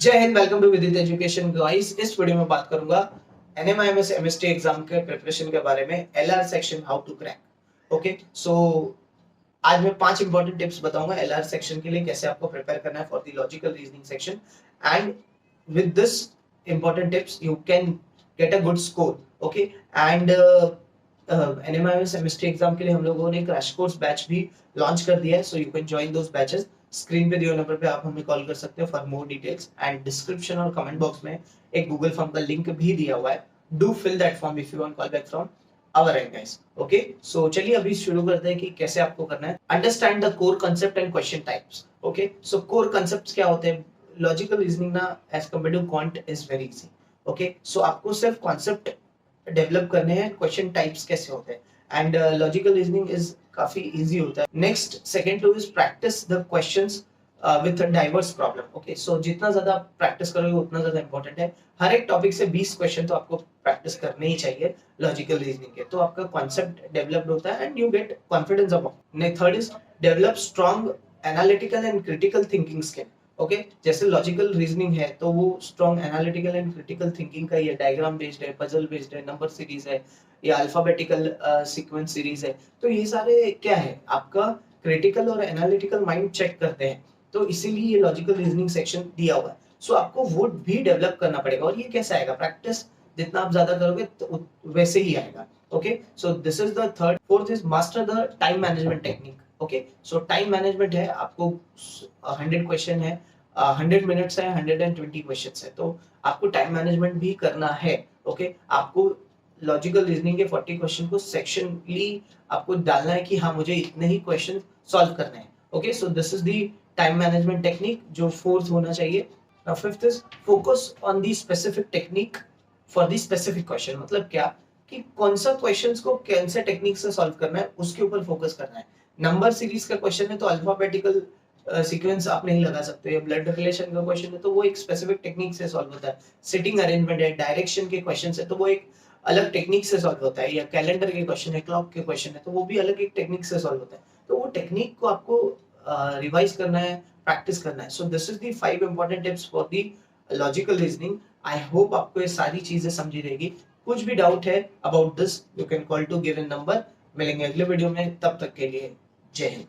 जय हिंद, welcome to Vidit Education guys. इस वीडियो में बात करूंगा एनएमआईएमएस एमएसटी एग्जाम के प्रिपरेशन के बारे में, LR section how to crack. Okay, so आज मैं 5 इंपॉर्टेंट टिप्स बताऊंगा एलआर सेक्शन के लिए, कैसे आपको प्रिपेयर करना है for the logical reasoning section. And with this important tips you can get a good score. Okay, and NMIMS MST exam के लिए हम लोगों ने क्रैश कोर्स बैच भी लॉन्च कर दिया है, so you can join those batches. Screen पे दिए नंबर पे आप हमें कॉल कर सकते हो for more details, and description और कमेंट बॉक्स में एक गूगल फॉर्म का लिंक भी दिया हुआ है। Do fill that form if you want call back from our end guys. Okay, so चलिए अभी शुरू करते हैं कि कैसे आपको करना है। Understand the core concept and question types. Okay, so core concepts क्या होते हैं? लॉजिकल रीजनिंग ना as compare to quant is very easy. Okay, so आपको सिर्फ कॉन्सेप्ट डेवलप करने हैं, क्वेश्चन टाइप्स कैसे होते हैं, एंड लॉजिकल रीजनिंग इज काफी इजी होता है। Next, second two is practice the questions with diverse problem. Okay, so जितना ज्यादा प्रैक्टिस करोगे उतना ज्यादा इंपॉर्टेंट है। हर एक टॉपिक से 20 क्वेश्चन तो आपको प्रैक्टिस करने ही चाहिए लॉजिकल रीजनिंग के, तो आपका कॉन्सेप्ट डेवलप्ड होता है and you get confidence about. Third is develop strong analytical and critical thinking skill. Okay, जैसे लॉजिकल रीजनिंग है तो वो strong analytical and critical thinking का ही है, डायग्राम बेस्ड है, पजल बेस्ड है, नंबर सीरीज है या अल्फाबेटिकल सीक्वेंस सीरीज है। तो ये सारे क्या है, आपका क्रिटिकल और एनालिटिकल माइंड चेक करते हैं, तो इसीलिए ये लॉजिकल रीजनिंग सेक्शन दिया हुआ है। सो आपको वो भी डेवलप करना पड़ेगा, और ये कैसे आएगा? प्रैक्टिस जितना आप ज्यादा करोगे तो वैसे ही आएगा। Okay, so this is the third. Fourth is master the time management technique. Okay, so time management है, आपको 100 क्वेश्चन है, 100 मिनट्स है, 120 क्वेश्चन है, तो आपको टाइम मैनेजमेंट भी करना है। ओके, आपको लॉजिकल रीजनिंग के 40 क्वेश्चन को सेक्शनली आपको डालना है कि हाँ मुझे इतने ही क्वेश्चन सॉल्व करने हैं। Okay, so this is the time management technique जो फोर्थ होना चाहिए। Now fifth is focus on the specific technique for the specific question. मतलब क्या कि कौन सा क्वेश्चंस को कौन से टेक्निक से सॉल्व करना है, उसके ऊपर फोकस करना है। नंबर सीरीज का क्वेश्चन है तो अल्फाबेटिकल सीक्वेंस आप नहीं लगा सकते। ब्लड रिलेशन का क्वेश्चन है तो वो एक स्पेसिफिक टेक्निक से सॉल्व होता है। सिटिंग अरेंजमेंट है, डायरेक्शन के क्वेश्चन है तो वो एक अलग टेक्निक से सॉल्व होता है। या कैलेंडर के क्वेश्चन है, क्लॉक के क्वेश्चन है तो वो भी अलग एक टेक्निक से सॉल्व होता है। तो वो टेक्निक को आपको रिवाइज करना है, प्रैक्टिस करना है। So this is the 5 important tips for the logical reasoning. I hope आपको ये सारी चीजें समझी रहेगी। कुछ भी डाउट है about this, you can call to given number. मिलेंगे अगले वीडियो में, तब तक के लिए जय हिंद।